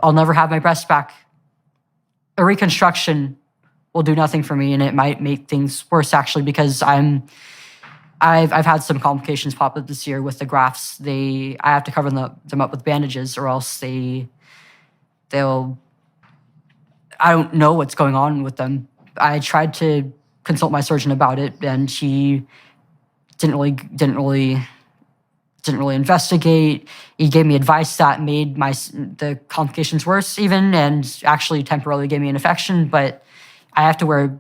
I'll never have my breast back. A reconstruction will do nothing for me, and it might make things worse actually, because I've had some complications pop up this year with the grafts. I have to cover them up with bandages, or else I don't know what's going on with them. I tried to consult my surgeon about it, and he didn't really investigate. He gave me advice that made the complications worse even, and actually temporarily gave me an infection. But I have to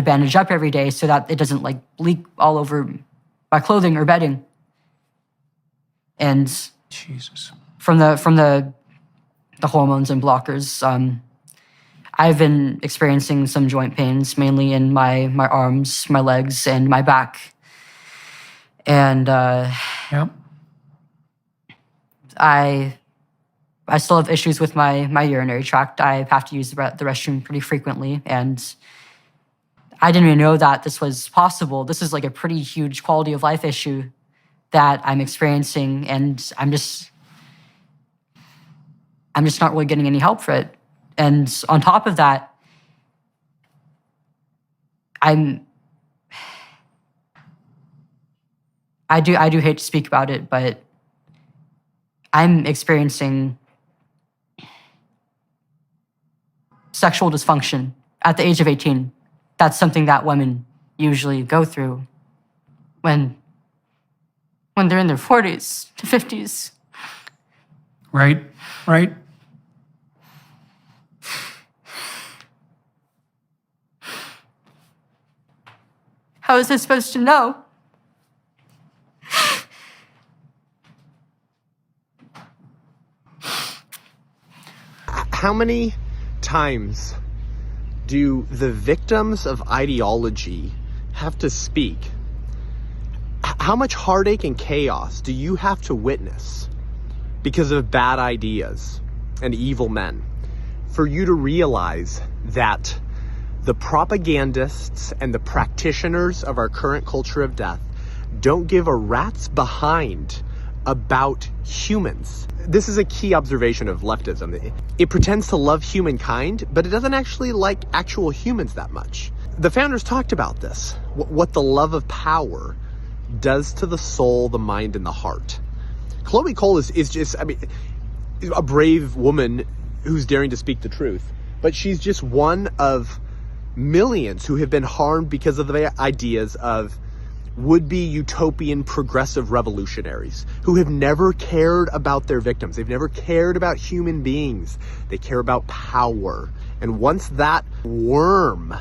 bandage up every day so that it doesn't like leak all over my clothing or bedding. And Jesus, from the hormones and blockers, I've been experiencing some joint pains, mainly in my arms, my legs, and my back. And yep. I still have issues with my urinary tract. I have to use the restroom pretty frequently, and I didn't even know that this was possible. This is like a pretty huge quality of life issue that I'm experiencing, and I'm just not really getting any help for it. And on top of that, I do hate to speak about it, but I'm experiencing sexual dysfunction at the age of 18. That's something that women usually go through when they're in their 40s to 50s. Right. How was I supposed to know? How many times do the victims of ideology have to speak? How much heartache and chaos do you have to witness because of bad ideas and evil men for you to realize that the propagandists and the practitioners of our current culture of death don't give a rat's behind about humans? This is a key observation of leftism. It pretends to love humankind, but it doesn't actually like actual humans that much. The founders talked about this, what the love of power does to the soul, the mind, and the heart. Chloe Cole is just, a brave woman who's daring to speak the truth, but she's just one of millions who have been harmed because of the ideas of would-be utopian progressive revolutionaries who have never cared about their victims. They've never cared about human beings. They care about power. And once that worm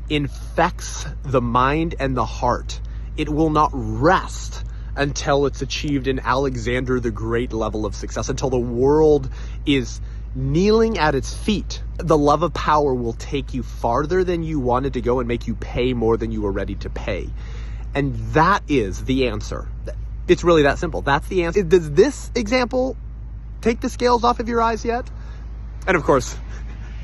infects the mind and the heart, it will not rest until it's achieved an Alexander the Great level of success, until the world is kneeling at its feet. The love of power will take you farther than you wanted to go and make you pay more than you were ready to pay. And that is the answer. It's really that simple. That's the answer. Does this example take the scales off of your eyes yet? And of course,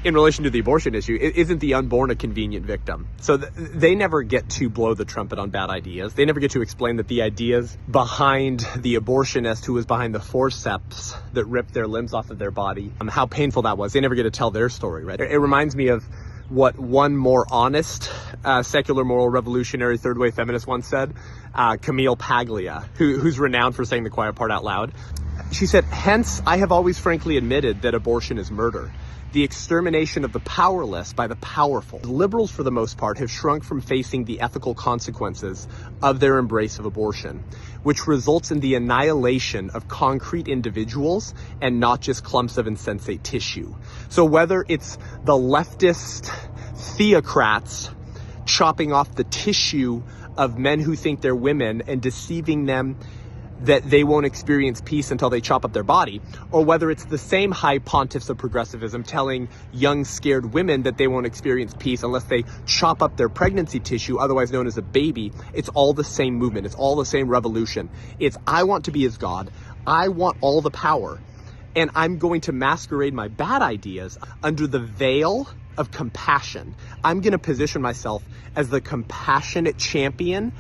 in relation to the abortion issue, isn't the unborn a convenient victim? So they never get to blow the trumpet on bad ideas. They never get to explain that the ideas behind the abortionist who was behind the forceps that ripped their limbs off of their body, how painful that was. They never get to tell their story, right? It reminds me of what one more honest secular moral revolutionary third wave feminist once said, Camille Paglia, who's renowned for saying the quiet part out loud. She said, "Hence, I have always frankly admitted that abortion is murder. The extermination of the powerless by the powerful. Liberals, for the most part, have shrunk from facing the ethical consequences of their embrace of abortion, which results in the annihilation of concrete individuals and not just clumps of insensate tissue." So whether it's the leftist theocrats chopping off the tissue of men who think they're women and deceiving them that they won't experience peace until they chop up their body, or whether it's the same high pontiffs of progressivism telling young scared women that they won't experience peace unless they chop up their pregnancy tissue, otherwise known as a baby, it's all the same movement. It's all the same revolution. It's, I want to be as God. I want all the power. And I'm going to masquerade my bad ideas under the veil of compassion. I'm going to position myself as the compassionate champion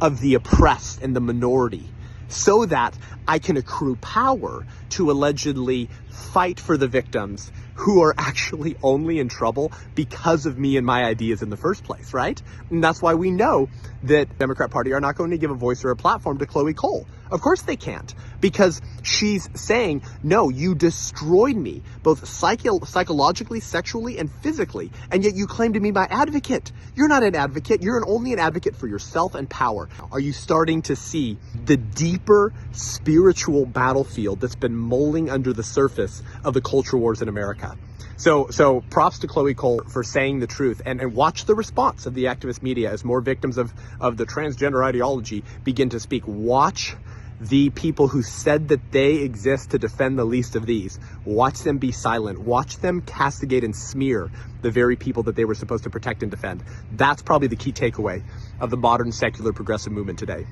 of the oppressed and the minority, so that I can accrue power to allegedly fight for the victims who are actually only in trouble because of me and my ideas in the first place, right? And that's why we know that the Democrat Party are not going to give a voice or a platform to Chloe Cole. Of course they can't, because she's saying, no, you destroyed me, both psychologically, sexually, and physically, and yet you claim to be my advocate. You're not an advocate. You're only an advocate for yourself and power. Are you starting to see the deeper spiritual battlefield that's been mulling under the surface of the culture wars in America? So props to Chloe Cole for saying the truth, and watch the response of the activist media as more victims of the transgender ideology begin to speak. Watch the people who said that they exist to defend the least of these. Watch them be silent. Watch them castigate and smear the very people that they were supposed to protect and defend. That's probably the key takeaway of the modern secular progressive movement today.